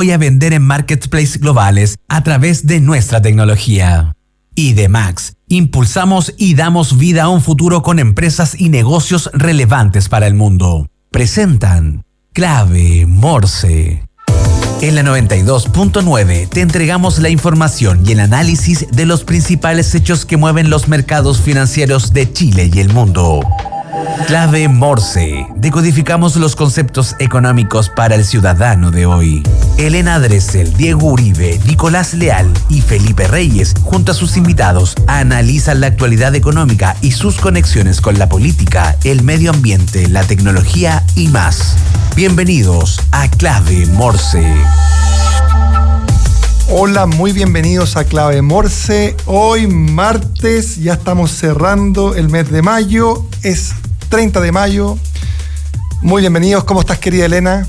y a vender en marketplaces globales a través de nuestra tecnología. IDMAX, impulsamos y damos vida a un futuro con empresas y negocios relevantes para el mundo. Presentan Clave Morse. En la 92.9 te entregamos la información y el análisis de los principales hechos que mueven los mercados financieros de Chile y el mundo. Clave Morse. Decodificamos los conceptos económicos para el ciudadano de hoy. Elena Dressel, Diego Uribe, Nicolás Leal y Felipe Reyes, junto a sus invitados, analizan la actualidad económica y sus conexiones con la política, el medio ambiente, la tecnología y más. Bienvenidos a Clave Morse. Hola, muy bienvenidos a Clave Morse. Hoy martes, ya estamos cerrando el mes de mayo, es 30 de mayo. Muy bienvenidos, ¿cómo estás, querida Elena?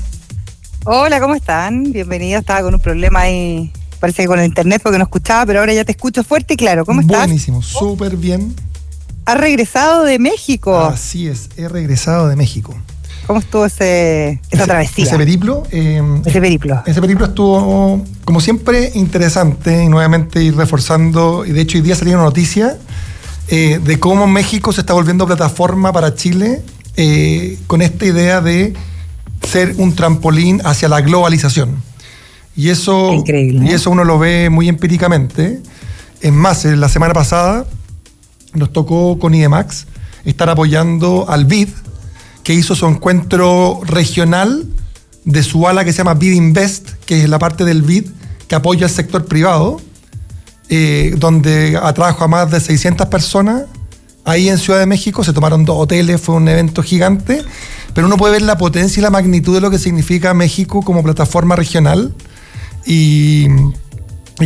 Hola, ¿cómo están? Bienvenida, estaba con un problema ahí, parece que con el internet porque no escuchaba, pero ahora ya te escucho fuerte y claro. ¿Cómo estás? Buenísimo, súper bien. ¿Has regresado de México? Así es, he regresado de México. ¿Cómo estuvo esa travesía? Ese periplo. Ese periplo estuvo, como siempre, interesante y nuevamente ir reforzando. Y de hecho, hoy día salió una noticia de cómo México se está volviendo plataforma para Chile con esta idea de ser un trampolín hacia la globalización. Y eso, increíble, y eso uno lo ve muy empíricamente. Es más, la semana pasada nos tocó con IDMAX estar apoyando al BID, que hizo su encuentro regional de su ala que se llama BID Invest, que es la parte del BID que apoya al sector privado, donde atrajo a más de 600 personas. Ahí en Ciudad de México se tomaron 2 hoteles, fue un evento gigante, pero uno puede ver la potencia y la magnitud de lo que significa México como plataforma regional. Y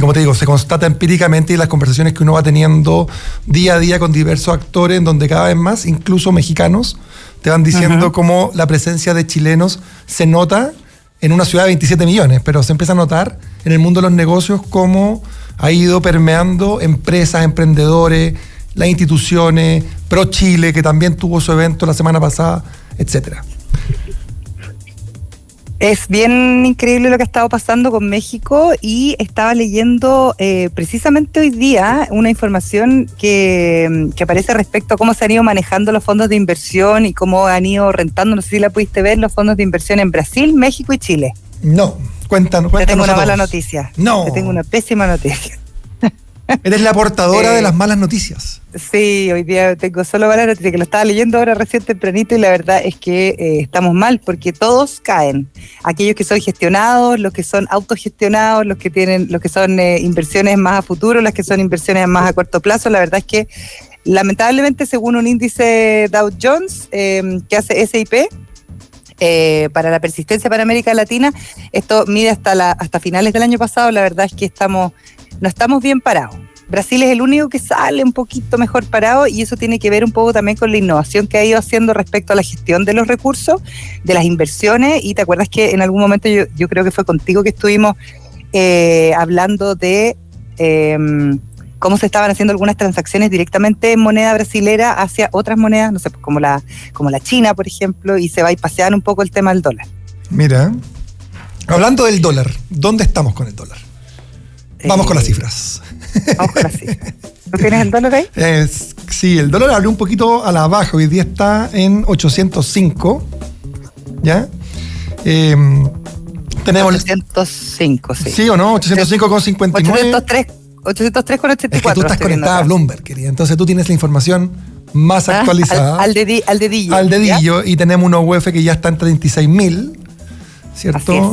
como te digo, se constata empíricamente y las conversaciones que uno va teniendo día a día con diversos actores, en donde cada vez más, incluso mexicanos, te van diciendo cómo la presencia de chilenos se nota en una ciudad de 27 millones, pero se empieza a notar en el mundo de los negocios cómo ha ido permeando empresas, emprendedores, las instituciones, Pro Chile, que también tuvo su evento la semana pasada, etcétera. Es bien increíble lo que ha estado pasando con México y estaba leyendo precisamente hoy día una información que aparece respecto a cómo se han ido manejando los fondos de inversión y cómo han ido rentando, no sé si la pudiste ver, los fondos de inversión en Brasil, México y Chile. No, cuéntanos. Te tengo una mala noticia. No. Te tengo una pésima noticia. Eres la portadora de las malas noticias. Sí, hoy día tengo solo malas noticias, que lo estaba leyendo ahora recién tempranito y la verdad es que estamos mal porque todos caen. Aquellos que son gestionados, los que son autogestionados, los que son inversiones más a futuro, las que son inversiones más a corto plazo. La verdad es que lamentablemente, según un índice Dow Jones que hace SIP, para la persistencia para América Latina, esto mide hasta finales del año pasado. La verdad es que no estamos bien parados. Brasil es el único que sale un poquito mejor parado y eso tiene que ver un poco también con la innovación que ha ido haciendo respecto a la gestión de los recursos, de las inversiones. Y te acuerdas que en algún momento yo creo que fue contigo que estuvimos hablando de cómo se estaban haciendo algunas transacciones directamente en moneda brasilera hacia otras monedas, no sé, como la China, por ejemplo, y se va a ir paseando un poco el tema del dólar. Mira, hablando del dólar, ¿dónde estamos con el dólar? Vamos con las cifras. Vamos con las cifras. ¿Tú tienes el dólar ahí? Sí, el dólar abrió un poquito a la baja. Hoy día está en 805. ¿Ya? Tenemos 805, sí. ¿Sí o no? 805,59. 803,84. Es que tú estás conectada a Bloomberg, querida. Entonces tú tienes la información más actualizada. Al dedillo. Al dedillo. ¿Ya? Y tenemos una UF que ya está en 36.000. ¿Cierto? Así es.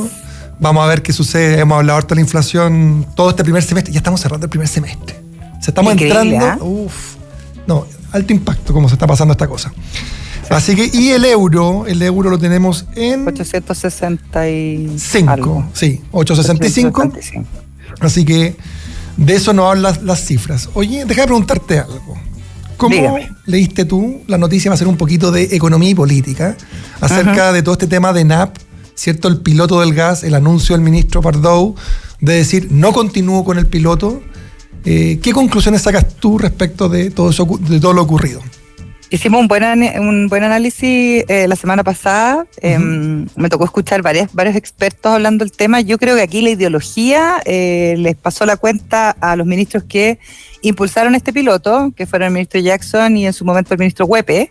Vamos a ver qué sucede. Hemos hablado harto de la inflación todo este primer semestre. Ya estamos cerrando el primer semestre. Estamos increíble, entrando. No, alto impacto cómo se está pasando esta cosa. Sí. Así que, y el euro lo tenemos en 865. Algo. Sí, 865. Así que de eso nos hablan las cifras. Oye, déjame preguntarte algo. ¿Cómo leíste tú la noticia? Va a ser un poquito de economía y política acerca de todo este tema de NAP. ¿Cierto? El piloto del gas, el anuncio del ministro Pardow de decir no continúo con el piloto. ¿Qué conclusiones sacas tú respecto de todo eso, de todo lo ocurrido? Hicimos un buen análisis la semana pasada. Me tocó escuchar varios expertos hablando del tema. Yo creo que aquí la ideología les pasó la cuenta a los ministros que impulsaron este piloto, que fueron el ministro Jackson y en su momento el ministro Huepe.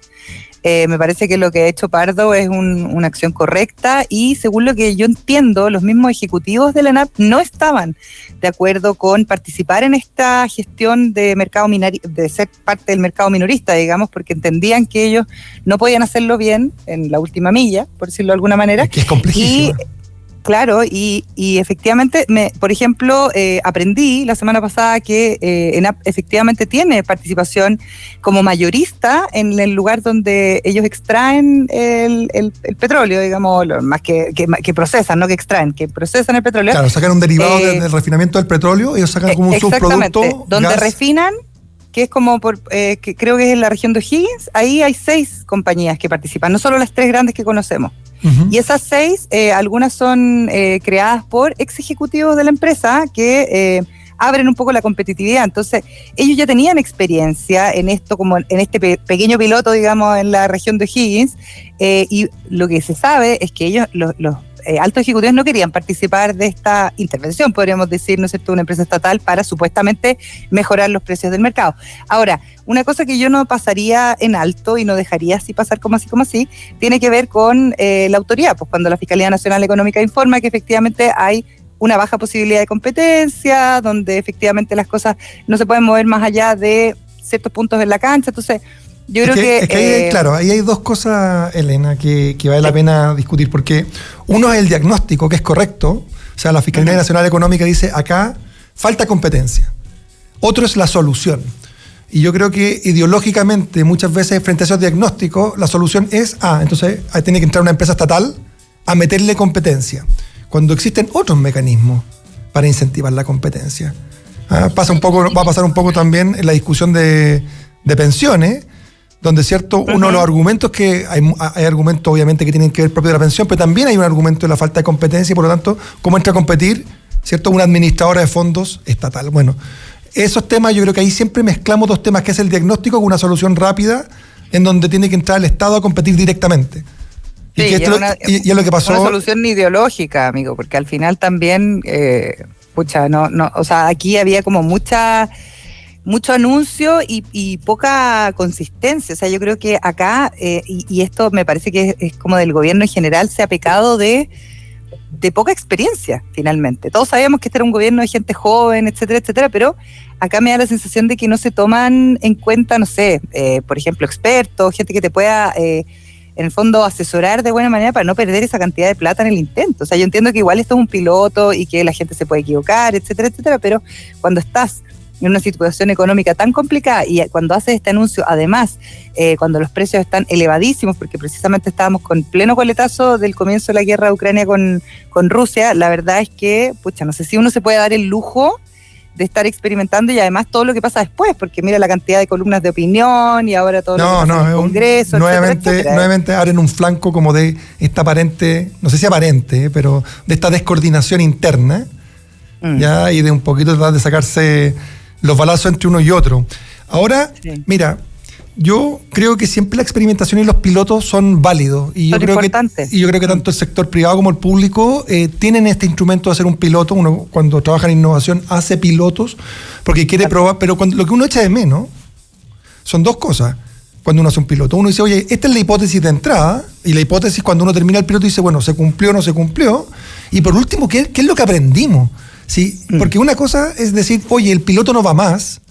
Me parece que lo que ha hecho Pardo es una acción correcta y según lo que yo entiendo, los mismos ejecutivos de la ENAP no estaban de acuerdo con participar en esta gestión de de ser parte del mercado minorista, digamos, porque entendían que ellos no podían hacerlo bien en la última milla, por decirlo de alguna manera. Es que es complejísimo. Claro, y efectivamente, por ejemplo, aprendí la semana pasada que ENAP efectivamente tiene participación como mayorista en el lugar donde ellos extraen el petróleo, digamos, más que procesan, no que extraen, que procesan el petróleo. Claro, sacan un derivado del refinamiento del petróleo, ellos sacan como un subproducto. Donde gas. Refinan, que es como, que creo que es en la región de O'Higgins, ahí hay 6 compañías que participan, no solo las 3 grandes que conocemos. Y esas 6, algunas son creadas por ex ejecutivos de la empresa que abren un poco la competitividad. Entonces, ellos ya tenían experiencia en esto, como en este pequeño piloto, digamos, en la región de O'Higgins, y lo que se sabe es que ellos, los altos ejecutivos no querían participar de esta intervención, podríamos decir, ¿no es cierto?, una empresa estatal para supuestamente mejorar los precios del mercado. Ahora, una cosa que yo no pasaría en alto y no dejaría así pasar como así, tiene que ver con la autoridad, pues cuando la Fiscalía Nacional Económica informa que efectivamente hay una baja posibilidad de competencia, donde efectivamente las cosas no se pueden mover más allá de ciertos puntos en la cancha. Entonces, yo creo que claro, ahí hay 2 cosas, Elena, que vale la pena discutir, porque uno es el diagnóstico, que es correcto, o sea, la Fiscalía Nacional Económica dice, acá falta competencia. Otro es la solución. Y yo creo que ideológicamente, muchas veces, frente a esos diagnósticos, la solución es, entonces ahí tiene que entrar una empresa estatal a meterle competencia, cuando existen otros mecanismos para incentivar la competencia. Va a pasar un poco también en la discusión de pensiones, donde cierto, uno de los argumentos que hay argumentos obviamente que tienen que ver propio de la pensión, pero también hay un argumento de la falta de competencia y por lo tanto, cómo entra a competir, cierto, una administradora de fondos estatal. Bueno, esos temas, yo creo que ahí siempre mezclamos 2 temas, que es el diagnóstico con una solución rápida, en donde tiene que entrar el Estado a competir directamente. Sí, y es lo que pasó. Una solución ideológica, amigo, porque al final también, o sea, aquí había como mucho anuncio y poca consistencia. O sea, yo creo que acá, y esto me parece que es como del gobierno en general, se ha pecado de poca experiencia, finalmente. Todos sabíamos que este era un gobierno de gente joven, etcétera, etcétera, pero acá me da la sensación de que no se toman en cuenta, no sé, por ejemplo, expertos, gente que te pueda, en el fondo, asesorar de buena manera para no perder esa cantidad de plata en el intento. O sea, yo entiendo que igual esto es un piloto y que la gente se puede equivocar, etcétera, etcétera, pero cuando estás en una situación económica tan complicada y cuando haces este anuncio, además, cuando los precios están elevadísimos, porque precisamente estábamos con pleno coletazo del comienzo de la guerra de Ucrania con Rusia, la verdad es que, no sé si uno se puede dar el lujo de estar experimentando y además todo lo que pasa después, porque mira la cantidad de columnas de opinión y ahora todo lo que pasa en el Congreso, nuevamente abren un flanco como de esta aparente, no sé si aparente, pero de esta descoordinación interna, ya, y de un poquito tratar de sacarse los balazos entre uno y otro. Ahora, mira, yo creo que siempre la experimentación y los pilotos son válidos. Y yo creo que tanto el sector privado como el público tienen este instrumento de hacer un piloto. Uno, cuando trabaja en innovación, hace pilotos porque quiere probar. Pero lo que uno echa de menos son 2 cosas cuando uno hace un piloto. Uno dice, oye, esta es la hipótesis de entrada. Y la hipótesis, cuando uno termina el piloto, dice, bueno, ¿se cumplió o no se cumplió? Y por último, ¿qué es lo que aprendimos? Sí, porque una cosa es decir, oye, el piloto no va más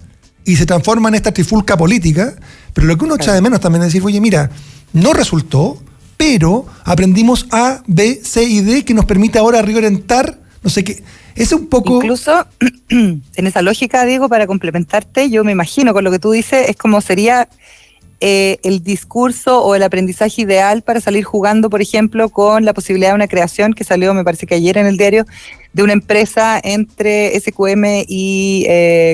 y se transforma en esta trifulca política, pero lo que uno echa de menos también es decir, oye, mira, no resultó, pero aprendimos A, B, C y D que nos permite ahora reorientar, no sé qué. Es un poco... Incluso en esa lógica, Diego, para complementarte, yo me imagino con lo que tú dices, es como sería el discurso o el aprendizaje ideal para salir jugando, por ejemplo, con la posibilidad de una creación que salió, me parece que ayer en el diario, de una empresa entre SQM y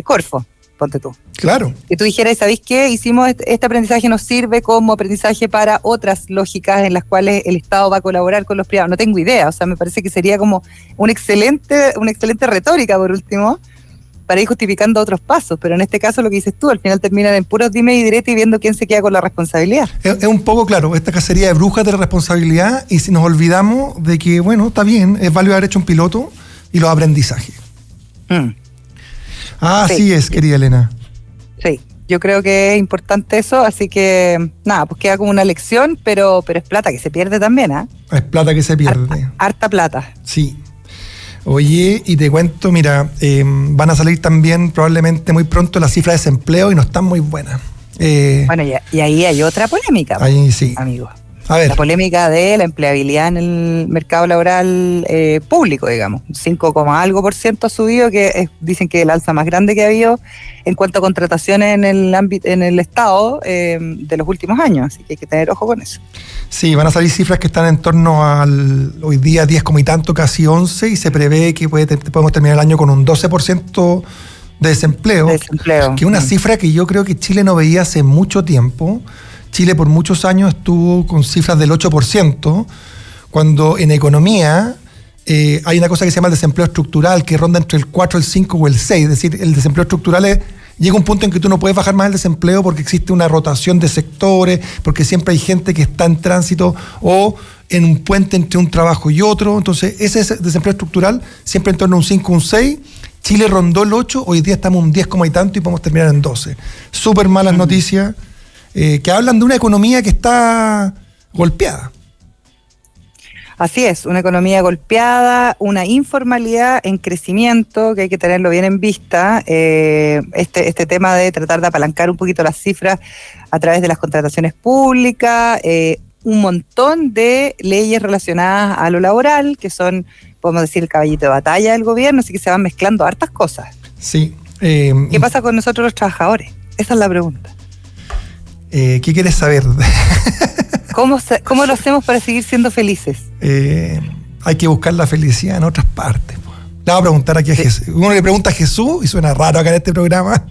Corfo, ponte tú. Claro. Que tú dijeras, ¿sabéis qué? Hicimos este aprendizaje, nos sirve como aprendizaje para otras lógicas en las cuales el Estado va a colaborar con los privados. No tengo idea, o sea, me parece que sería como una excelente retórica, por último, para ir justificando otros pasos, pero en este caso lo que dices tú, al final terminan en puros dime y direte y viendo quién se queda con la responsabilidad. Es un poco, claro, esta cacería de brujas de la responsabilidad, y si nos olvidamos de que, bueno, está bien, es válido haber hecho un piloto y los aprendizajes. Así es, querida Elena. Sí, yo creo que es importante eso, así que nada, pues queda como una lección, pero es plata que se pierde también, ¿ah? Es plata que se pierde. Harta plata. Sí. Oye, y te cuento, mira, van a salir también probablemente muy pronto las cifras de desempleo y no están muy buenas. Bueno, y ahí hay otra polémica, ahí sí. Amigo. A ver. La polémica de la empleabilidad en el mercado laboral público, digamos. 5,algo% ha subido, que dicen que es el alza más grande que ha habido en cuanto a contrataciones en el ámbito, en el Estado de los últimos años. Así que hay que tener ojo con eso. Sí, van a salir cifras que están en torno al hoy día 10 como y tanto, casi 11, y se prevé que podemos terminar el año con un 12% de desempleo. Que es una cifra que yo creo que Chile no veía hace mucho tiempo. Chile por muchos años estuvo con cifras del 8%, cuando en economía hay una cosa que se llama el desempleo estructural, que ronda entre el 4, el 5 o el 6. Es decir, el desempleo estructural llega un punto en que tú no puedes bajar más el desempleo porque existe una rotación de sectores, porque siempre hay gente que está en tránsito o en un puente entre un trabajo y otro. Entonces, ese desempleo estructural siempre en torno a un 5, un 6. Chile rondó el 8, hoy día estamos un 10 como y tanto y podemos terminar en 12. Súper malas noticias. Que hablan de una economía que está golpeada. Así es, una economía golpeada, una informalidad en crecimiento, que hay que tenerlo bien en vista. Este tema de tratar de apalancar un poquito las cifras a través de las contrataciones públicas, un montón de leyes relacionadas a lo laboral, que son, podemos decir, el caballito de batalla del gobierno, así que se van mezclando hartas cosas. Sí. ¿Qué pasa con nosotros los trabajadores? Esa es la pregunta. ¿Qué quieres saber? ¿Cómo lo hacemos para seguir siendo felices? Hay que buscar la felicidad en otras partes. Le vamos a preguntar aquí a Jesús. Uno le pregunta a Jesús y suena raro acá en este programa.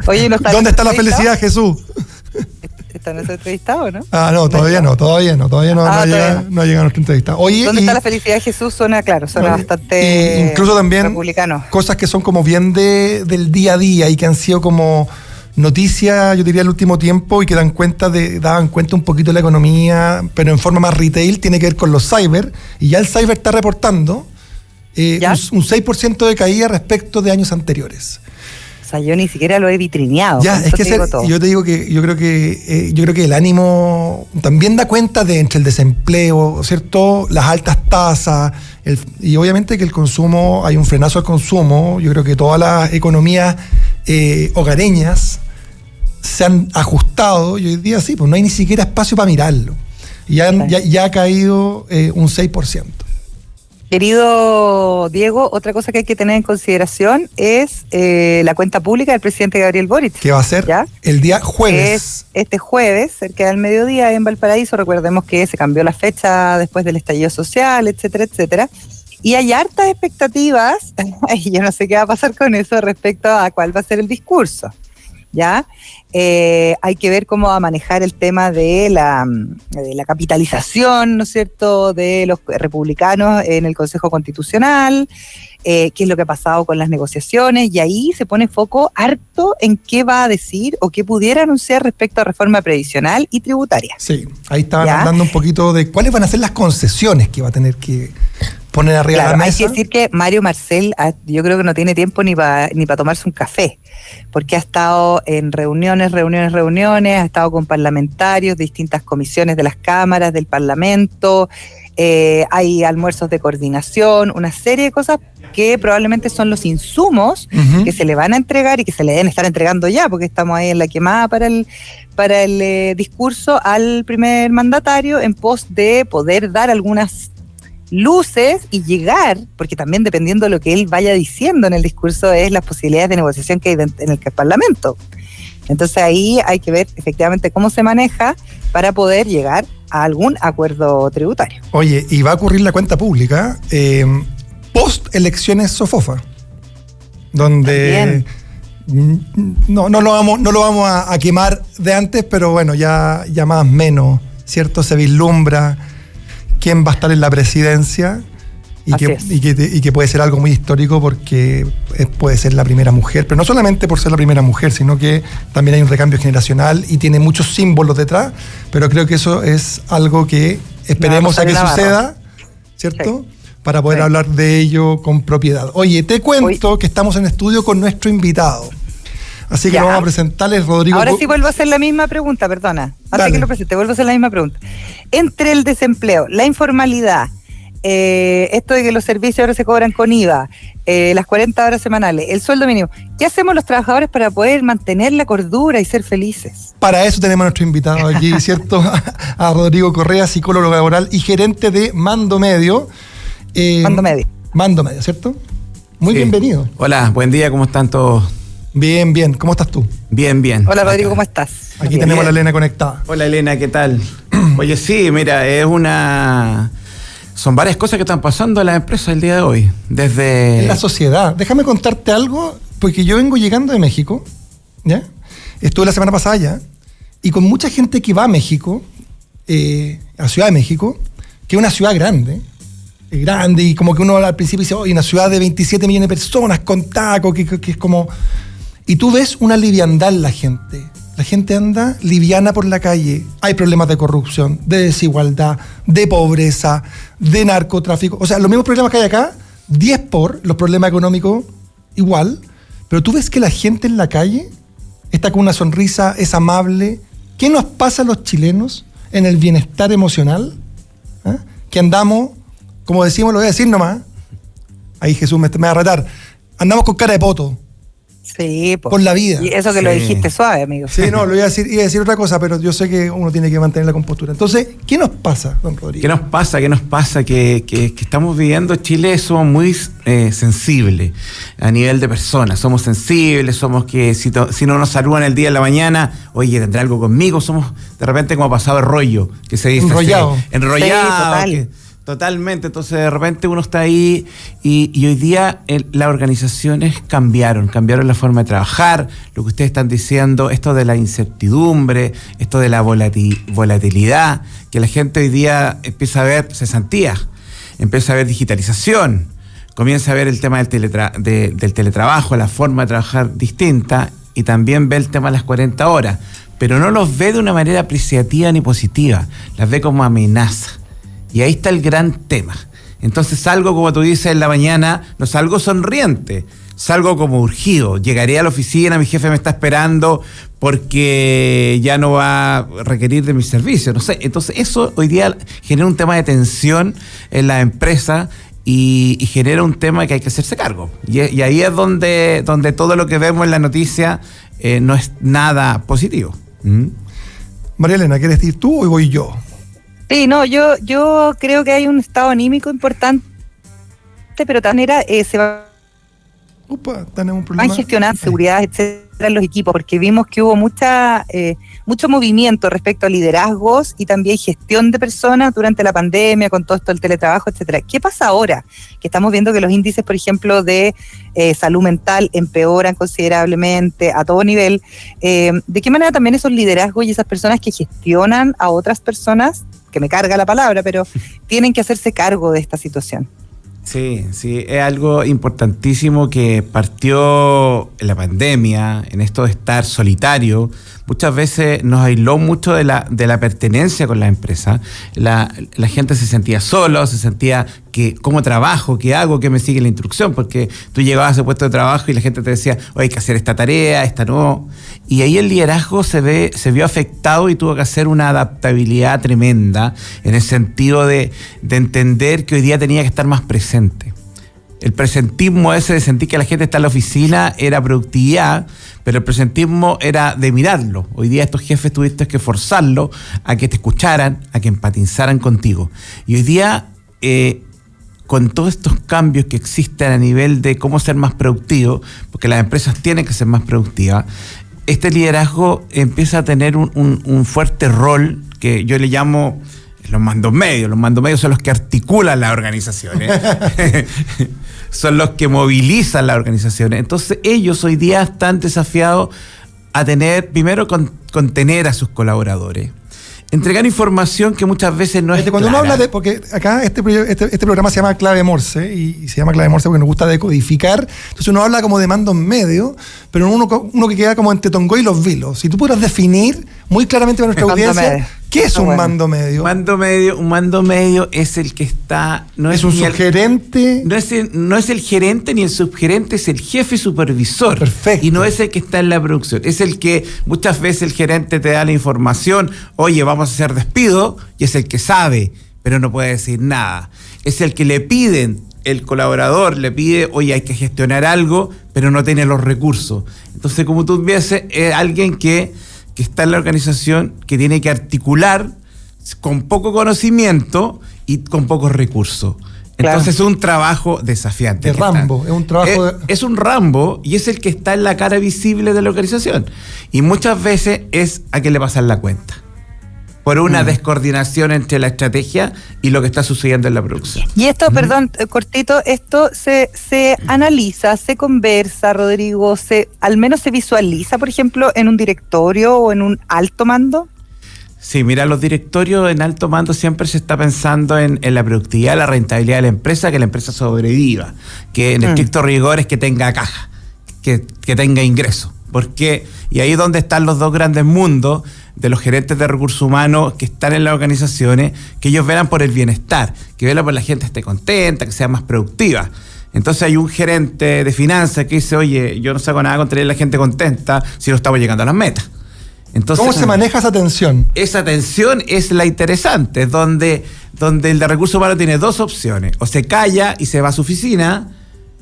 Oye, ¿dónde está la felicidad, Jesús? ¿Está nuestro entrevistado, no? Todavía no ha llegado a nuestra entrevista. Oye, ¿dónde está la felicidad, Jesús? Suena bastante incluso también republicano. Cosas que son como bien del día a día y que han sido como noticias, yo diría, el último tiempo, y que daban cuenta un poquito de la economía, pero en forma más retail, tiene que ver con los cyber, y ya el cyber está reportando un 6% de caída respecto de años anteriores. O sea, yo ni siquiera lo he vitrineado. Ya, es que yo te digo que yo creo que el ánimo también da cuenta de entre el desempleo, ¿cierto? Las altas tasas, y obviamente que el consumo, hay un frenazo al consumo. Yo creo que todas las economías hogareñas se han ajustado, y hoy día sí, pues no hay ni siquiera espacio para mirarlo. Ya ha caído un 6%. Querido Diego, otra cosa que hay que tener en consideración es la cuenta pública del presidente Gabriel Boric. Que va a ser el día jueves. Es este jueves, cerca del mediodía, en Valparaíso. Recordemos que se cambió la fecha después del estallido social, etcétera, etcétera. Y hay hartas expectativas, y yo no sé qué va a pasar con eso respecto a cuál va a ser el discurso. ¿Ya? Hay que ver cómo va a manejar el tema de la capitalización, ¿no es cierto?, de los republicanos en el Consejo Constitucional, qué es lo que ha pasado con las negociaciones, y ahí se pone foco harto en qué va a decir o qué pudiera anunciar respecto a reforma previsional y tributaria. Sí, ahí estaban hablando un poquito de cuáles van a ser las concesiones que va a tener que poner arriba de la mesa. Hay que decir que Mario Marcel, yo creo que no tiene tiempo ni para tomarse un café, porque ha estado en reuniones, ha estado con parlamentarios de distintas comisiones de las cámaras, del Parlamento, hay almuerzos de coordinación, una serie de cosas que probablemente son los insumos que se le van a entregar y que se le deben estar entregando ya, porque estamos ahí en la quemada para el discurso al primer mandatario, en pos de poder dar algunas luces y llegar, porque también dependiendo de lo que él vaya diciendo en el discurso es las posibilidades de negociación que hay en el Parlamento. Entonces ahí hay que ver efectivamente cómo se maneja para poder llegar a algún acuerdo tributario. Oye, y va a ocurrir la cuenta pública post elecciones SOFOFA, donde no lo vamos a quemar de antes, pero bueno, ya más o menos, ¿cierto? Se vislumbra quién va a estar en la presidencia, y que puede ser algo muy histórico porque puede ser la primera mujer, pero no solamente por ser la primera mujer, sino que también hay un recambio generacional y tiene muchos símbolos detrás, pero creo que eso es algo que esperemos a que suceda, ¿cierto? Sí. Para poder hablar de ello con propiedad. Oye, te cuento que estamos en estudio con nuestro invitado. Así que vamos a presentarles, Rodrigo. Ahora sí vuelvo a hacer la misma pregunta, perdona. Antes que lo presente, vuelvo a hacer la misma pregunta. Entre el desempleo, la informalidad, esto de que los servicios ahora se cobran con IVA, las 40 horas semanales, el sueldo mínimo, ¿qué hacemos los trabajadores para poder mantener la cordura y ser felices? Para eso tenemos a nuestro invitado aquí, ¿cierto? A Rodrigo Correa, psicólogo laboral y gerente de Mando Medio. Mando Medio, ¿cierto? Muy bienvenido. Hola, buen día, ¿cómo están todos? Bien. ¿Cómo estás tú? Bien. Hola, Rodrigo, ¿cómo estás? Aquí tenemos a Elena conectada. Hola, Elena, ¿qué tal? Oye, sí, mira, son varias cosas que están pasando en la empresa el día de hoy. En la sociedad. Déjame contarte algo, porque yo vengo llegando de México, ¿ya? Estuve la semana pasada allá, y con mucha gente que va a México, a Ciudad de México, que es una ciudad grande, y como que uno al principio dice, una ciudad de 27 millones de personas con taco, que es como... Y tú ves una liviandad en la gente. La gente anda liviana por la calle. Hay problemas de corrupción, de desigualdad, de pobreza, de narcotráfico. O sea, los mismos problemas que hay acá, 10 por los problemas económicos igual. Pero tú ves que la gente en la calle está con una sonrisa, es amable. ¿Qué nos pasa a los chilenos en el bienestar emocional? ¿Ah? Que andamos, como decimos, lo voy a decir nomás. Ahí Jesús me va a retar. Andamos con cara de poto. Sí, por la vida. Y eso que lo dijiste suave, amigo. Sí, no, iba a decir otra cosa, pero yo sé que uno tiene que mantener la compostura. Entonces, ¿qué nos pasa, don Rodrigo? ¿Qué nos pasa? Que estamos viviendo, Chile, somos muy sensibles a nivel de personas. Somos sensibles, somos que si no nos saludan el día en la mañana, oye, tendrá algo conmigo. Somos de repente como pasado el rollo, que se dice enrollado. Enrollado. Sí, Totalmente, entonces de repente uno está ahí y hoy día las organizaciones cambiaron la forma de trabajar, lo que ustedes están diciendo, esto de la incertidumbre, esto de la volatilidad, que la gente hoy día empieza a ver cesantías, empieza a ver digitalización, comienza a ver el tema del teletrabajo, la forma de trabajar distinta y también ve el tema de las 40 horas, pero no los ve de una manera apreciativa ni positiva, las ve como amenaza. Y ahí está el gran tema. Entonces salgo, como tú dices, en la mañana, no salgo sonriente, salgo como urgido. Llegaré a la oficina, mi jefe me está esperando porque ya no va a requerir de mis servicios. No sé. Entonces eso hoy día genera un tema de tensión en la empresa y genera un tema que hay que hacerse cargo. Y ahí es donde todo lo que vemos en la noticia no es nada positivo. María Elena, ¿quieres decir tú o voy yo? Sí, no, yo creo que hay un estado anímico importante, pero también se va tenemos un problema. a gestionar seguridad, etcétera, en los equipos, porque vimos que hubo mucho movimiento respecto a liderazgos y también gestión de personas durante la pandemia, con todo esto del teletrabajo, etcétera. ¿Qué pasa ahora? Que estamos viendo que los índices, por ejemplo, de salud mental empeoran considerablemente a todo nivel. ¿De qué manera también esos liderazgos y esas personas que gestionan a otras personas, que me carga la palabra, pero tienen que hacerse cargo de esta situación? Sí, es algo importantísimo que partió en la pandemia, en esto de estar solitario. Muchas veces nos aisló mucho de la pertenencia con la empresa. La gente se sentía solo, se sentía que cómo trabajo, qué hago, qué me sigue la instrucción, porque tú llegabas a ese puesto de trabajo y la gente te decía, oye, hay que hacer esta tarea, esta no. Y ahí el liderazgo se vio afectado y tuvo que hacer una adaptabilidad tremenda en el sentido de entender que hoy día tenía que estar más presente. El presentismo ese de sentir que la gente está en la oficina era productividad, pero el presentismo era de mirarlo. Hoy día estos jefes tuviste que forzarlo a que te escucharan, a que empatizaran contigo. Y hoy día, con todos estos cambios que existen a nivel de cómo ser más productivo, porque las empresas tienen que ser más productivas, este liderazgo empieza a tener un fuerte rol que yo le llamo los mandos medios. Los mandos medios son los que articulan las organizaciones. Son los que movilizan las organizaciones. Entonces ellos hoy día están desafiados a tener, primero, contener a sus colaboradores. entregar información que muchas veces no es Cuando clara. uno habla de, porque acá este programa se llama Clave Morse, y se llama Clave Morse porque nos gusta decodificar, entonces uno habla como de mandos medios, pero uno que queda como entre Tongoy y los vilos. Si tú pudieras definir muy claramente para nuestra audiencia, ¿qué es un mando medio? Un mando medio es el que está... No ¿Es un subgerente? No es el gerente ni el subgerente, es el jefe supervisor. Perfecto. Y no es el que está en la producción. Es el que muchas veces el gerente te da la información, oye, vamos a hacer despido, y es el que sabe, pero no puede decir nada. Es el que le piden, el colaborador le pide, oye, hay que gestionar algo, pero no tiene los recursos. Entonces, como tú ves, es alguien que está en la organización, que tiene que articular con poco conocimiento y con pocos recursos. Entonces es un trabajo desafiante. Es Rambo, es un trabajo... Es un Rambo y es el que está en la cara visible de la organización. Y muchas veces es a quien le pasan la cuenta. Por una descoordinación entre la estrategia y lo que está sucediendo en la producción. Y esto, perdón, cortito, esto se analiza, se conversa, Rodrigo, al menos se visualiza, por ejemplo, en un directorio o en un alto mando. Sí, mira, los directorios en alto mando siempre se está pensando en la productividad, la rentabilidad de la empresa, que la empresa sobreviva, que en estricto rigor es que tenga caja, que tenga ingreso. Porque, y ahí es donde están los dos grandes mundos de los gerentes de recursos humanos que están en las organizaciones, que ellos velan por el bienestar, que velan por la gente esté contenta, que sea más productiva. Entonces hay un gerente de finanzas que dice, oye, yo no saco nada con tener a la gente contenta si no estamos llegando a las metas. Entonces, ¿cómo se maneja esa tensión? Esa tensión es la interesante, es donde el de recursos humanos tiene dos opciones: o se calla y se va a su oficina,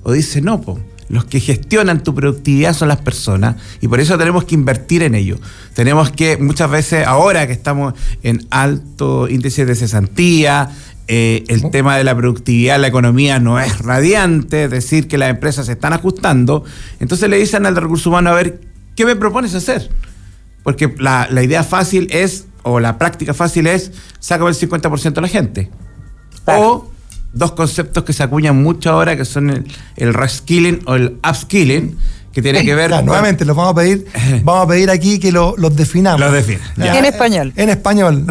o dice, no, los que gestionan tu productividad son las personas, y por eso tenemos que invertir en ello. Tenemos que, muchas veces, ahora que estamos en alto índice de cesantía, el tema de la productividad, la economía no es radiante, es decir, que las empresas se están ajustando, entonces le dicen al de recursos humanos, a ver, ¿qué me propones hacer? Porque la idea fácil es, o la práctica fácil es, sácame el 50% de la gente. Claro. O dos conceptos que se acuñan mucho ahora, que son el reskilling o el upskilling, que tiene que ver... Claro, nuevamente, los vamos a pedir aquí que los definamos. Los definen. En español. En español.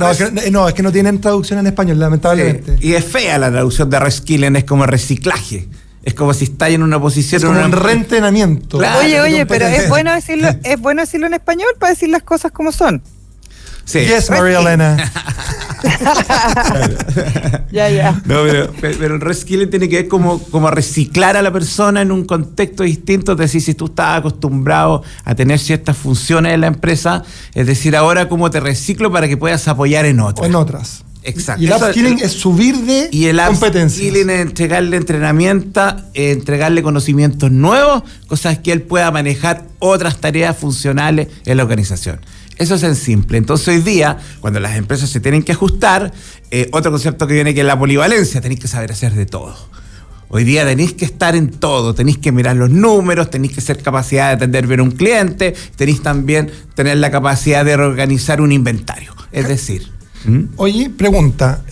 No, es que no tienen traducción en español, lamentablemente. Y es fea la traducción de reskilling, es como reciclaje. Es como si estáis en una posición... Es como un reentrenamiento. Claro, oye, pero es bueno decirlo en español para decir las cosas como son. Sí. Yes, María Elena. Ya. No, pero el reskilling tiene que ver como reciclar a la persona en un contexto distinto. Es decir, si tú estás acostumbrado a tener ciertas funciones en la empresa, es decir, ahora cómo te reciclo para que puedas apoyar en otras. En otras. Exacto. Y el upskilling es subir de y el competencias. upskilling es entregarle entrenamiento, entregarle conocimientos nuevos, cosas que él pueda manejar otras tareas funcionales en la organización. Eso es en simple. Entonces hoy día, cuando las empresas se tienen que ajustar, otro concepto que viene que es la polivalencia, tenéis que saber hacer de todo. Hoy día tenéis que estar en todo, tenéis que mirar los números, tenéis que ser capacidad de atender bien a un cliente, tenéis también tener la capacidad de reorganizar un inventario. Es decir... Oye, pregunta.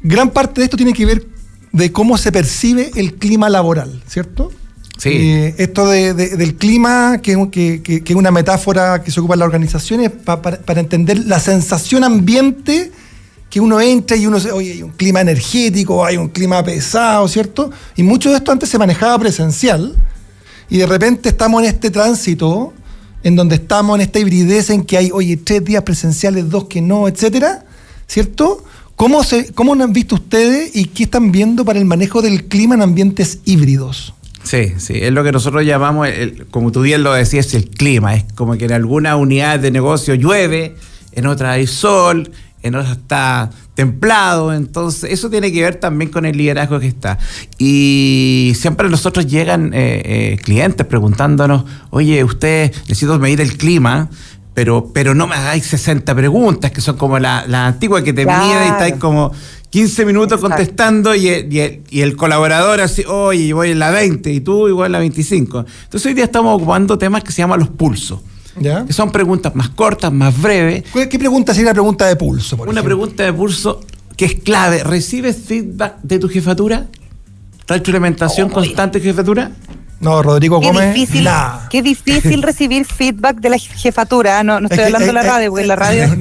Gran parte de esto tiene que ver de cómo se percibe el clima laboral, ¿cierto? Sí. Esto del clima, que es una metáfora que se ocupa en las organizaciones para entender la sensación ambiente que uno entra y uno dice, oye, hay un clima energético, hay un clima pesado, ¿cierto? Y mucho de esto antes se manejaba presencial y de repente estamos en este tránsito en donde estamos en esta hibridez en que hay, oye, 3 días presenciales, 2 que no, etcétera, ¿cierto? ¿Cómo lo han visto ustedes y qué están viendo para el manejo del clima en ambientes híbridos? Sí, es lo que nosotros llamamos, como tú bien lo decías, el clima. Es como que en algunas unidades de negocio llueve, en otras hay sol, en otras está templado. Entonces, eso tiene que ver también con el liderazgo que está. Y siempre a nosotros llegan clientes preguntándonos, oye, ustedes necesito medir el clima, pero no me hagáis 60 preguntas, que son como la antigua que te mide y estáis como 15 minutos contestando y el colaborador así, oye, voy en la 20 y tú igual en la 25. Entonces hoy día estamos ocupando temas que se llaman los pulsos. ¿Ya? Que son preguntas más cortas, más breves. ¿Qué pregunta sería una pregunta de pulso, por ejemplo? Una pregunta de pulso que es clave. ¿Recibes feedback de tu jefatura? ¿Retroalimentación constante de jefatura? No, Rodrigo Gómez, Qué difícil recibir feedback de la jefatura. No estoy hablando de la radio, porque en la radio...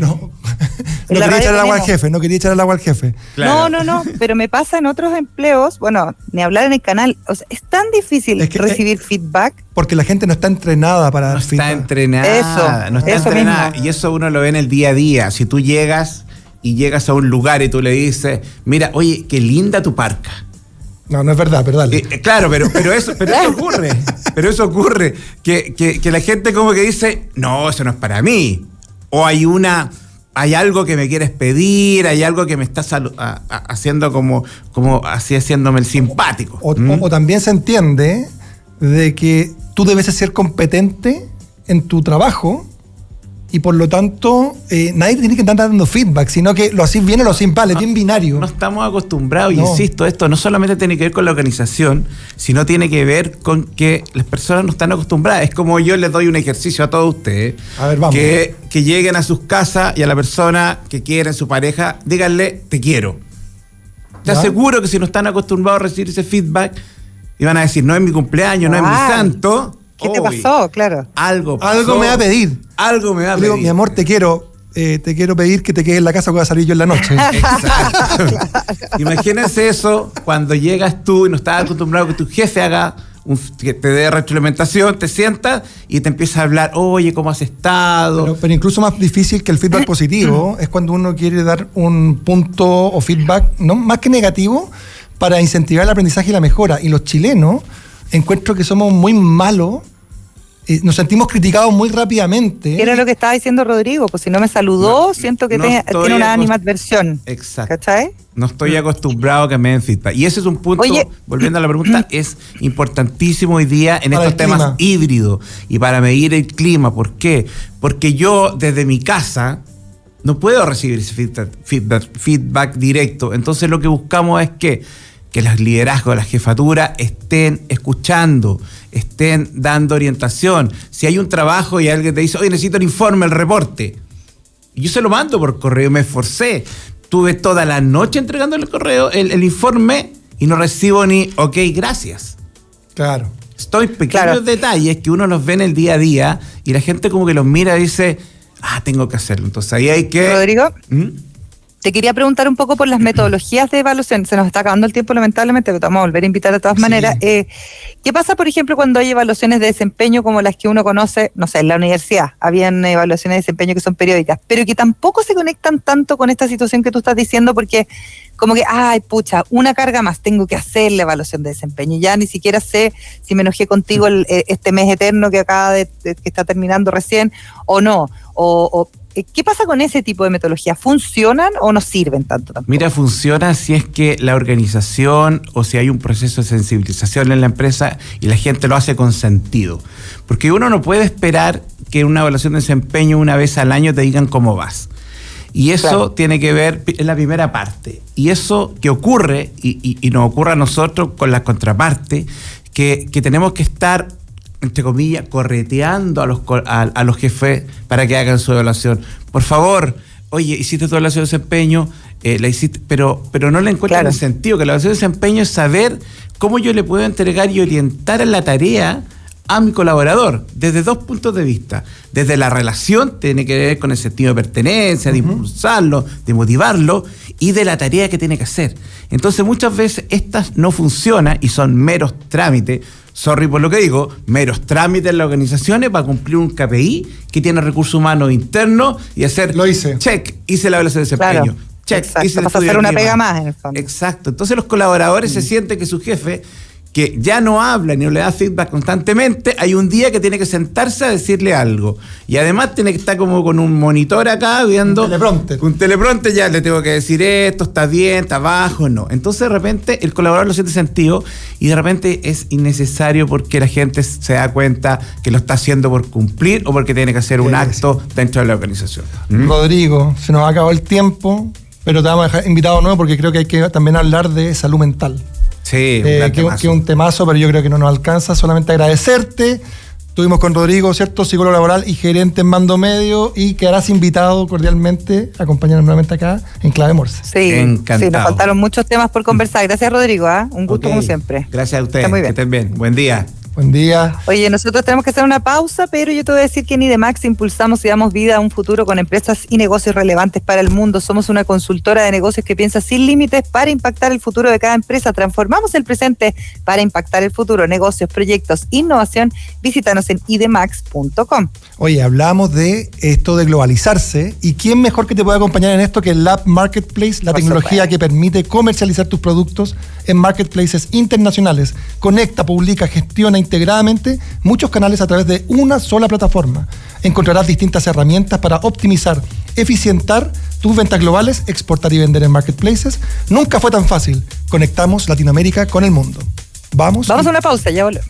No quería echar el agua al jefe, no quería echar el agua al jefe. Claro. No, pero me pasa en otros empleos, bueno, ni hablar en el canal. O sea, es tan difícil recibir feedback. Porque la gente no está entrenada para dar feedback. No está entrenada. Mismo. Y eso uno lo ve en el día a día. Si tú llegas a un lugar y tú le dices, mira, oye, qué linda tu parca. No es verdad, pero dale. Claro, pero eso ocurre. Pero eso ocurre. Que la gente como que dice, no, eso no es para mí. O hay algo que me quieres pedir, hay algo que me estás haciendo como así haciéndome el simpático. O también se entiende de que tú debes ser competente en tu trabajo y por lo tanto nadie tiene que estar dando feedback, sino que lo haces bien o lo haces mal, es bien binario. No estamos acostumbrados, insisto, esto no solamente tiene que ver con la organización, sino tiene que ver con que las personas no están acostumbradas. Es como yo les doy un ejercicio a todos ustedes, a ver, vamos. Que lleguen a sus casas y a la persona que quieren, su pareja, díganle, te quiero. Te aseguro que si no están acostumbrados a recibir ese feedback, y van a decir, no es mi cumpleaños, no es mi santo. ¿Qué te pasó? Claro. Algo me va a pedir. Algo me va a pedir. Digo, mi amor, te quiero pedir que te quedes en la casa porque voy a salir yo en la noche. Exacto. Imagínense eso cuando llegas tú y no estás acostumbrado a que tu jefe haga que te dé retroalimentación, te sientas y te empieza a hablar, oye, ¿cómo has estado? Pero incluso más difícil que el feedback positivo es cuando uno quiere dar un punto o feedback, no más que negativo, para incentivar el aprendizaje y la mejora. Y los chilenos encuentro que somos muy malos, nos sentimos criticados muy rápidamente. Era lo que estaba diciendo Rodrigo, pues si no me saludó, siento que tiene una animadversión. Exacto. ¿Cachai? No estoy acostumbrado a que me den feedback. Y ese es un punto, volviendo a la pregunta, es importantísimo hoy día en estos temas híbridos y para medir el clima. ¿Por qué? Porque yo desde mi casa no puedo recibir ese feedback directo. Entonces lo que buscamos es que los liderazgos de la jefatura estén escuchando, estén dando orientación. Si hay un trabajo y alguien te dice, oye, necesito el informe, el reporte, y yo se lo mando por correo, me esforcé. Tuve toda la noche entregando el correo, el informe, y no recibo ni, ok, gracias. Claro. Estoy pequeños detalles que uno los ve en el día a día y la gente como que los mira y dice, tengo que hacerlo. Entonces ahí hay que... Rodrigo, te quería preguntar un poco por las metodologías de evaluación. Se nos está acabando el tiempo, lamentablemente, pero te vamos a volver a invitar de todas maneras. ¿Qué pasa, por ejemplo, cuando hay evaluaciones de desempeño como las que uno conoce, no sé, en la universidad? Habían evaluaciones de desempeño que son periódicas, pero que tampoco se conectan tanto con esta situación que tú estás diciendo, porque como que, una carga más, tengo que hacer la evaluación de desempeño. Ya ni siquiera sé si me enojé contigo este mes eterno que acaba que está terminando recién, o no. ¿Qué pasa con ese tipo de metodologías? ¿Funcionan o no sirven tanto tampoco? Mira, funciona si es que la organización o si hay un proceso de sensibilización en la empresa y la gente lo hace con sentido. Porque uno no puede esperar que en una evaluación de desempeño una vez al año te digan cómo vas. Y eso tiene que ver, es la primera parte. Y eso que ocurre, y nos ocurre a nosotros con la contraparte, que tenemos que estar, entre comillas, correteando a los jefes para que hagan su evaluación. Por favor, oye, hiciste tu evaluación de desempeño, la hiciste, pero no le encuentran el sentido, que la evaluación de desempeño es saber cómo yo le puedo entregar y orientar en la tarea a mi colaborador, desde dos puntos de vista. Desde la relación, tiene que ver con el sentido de pertenencia, de impulsarlo, de motivarlo, y de la tarea que tiene que hacer. Entonces, muchas veces estas no funcionan y son meros trámites, sorry por lo que digo, meros trámites en las organizaciones para cumplir un KPI que tiene recursos humanos internos y hacer... Lo hice. Check, hice la evaluación de desempeño. Claro. Check, exacto, hice el vas a estudio hacer una clima. pega más en el fondo. Exacto. Entonces los colaboradores se sienten que su jefe, que ya no habla ni no le da feedback constantemente, hay un día que tiene que sentarse a decirle algo. Y además tiene que estar como con un monitor acá viendo... Un teleprompter, ya le tengo que decir esto, está bien, está bajo, no. Entonces de repente el colaborador lo siente sentido y de repente es innecesario porque la gente se da cuenta que lo está haciendo por cumplir o porque tiene que hacer un acto dentro de la organización. Rodrigo, se nos ha acabado el tiempo, pero te vamos a dejar invitado nuevo porque creo que hay que también hablar de salud mental. Sí, que es un temazo, pero yo creo que no nos alcanza. Solamente agradecerte. Estuvimos con Rodrigo, ¿cierto? Psicólogo laboral y gerente en Mando Medio, y quedarás invitado cordialmente a acompañarnos nuevamente acá en Clave Morse. Sí, encantado. Sí, nos faltaron muchos temas por conversar. Gracias, Rodrigo. Un gusto como siempre. Gracias a ustedes. Está muy bien. Que estén bien. Buen día. Buen día. Oye, nosotros tenemos que hacer una pausa, pero yo te voy a decir que en IDEMAX impulsamos y damos vida a un futuro con empresas y negocios relevantes para el mundo. Somos una consultora de negocios que piensa sin límites para impactar el futuro de cada empresa. Transformamos el presente para impactar el futuro. Negocios, proyectos, innovación. Visítanos en idemax.com. Oye, hablamos de esto de globalizarse, y quién mejor que te puede acompañar en esto que el Lab Marketplace, la tecnología que permite comercializar tus productos en marketplaces internacionales. Conecta, publica, gestiona integradamente muchos canales a través de una sola plataforma. Encontrarás distintas herramientas para optimizar, eficientar tus ventas globales, exportar y vender en marketplaces. Nunca fue tan fácil. Conectamos Latinoamérica con el mundo. Vamos a una pausa, ya volvemos.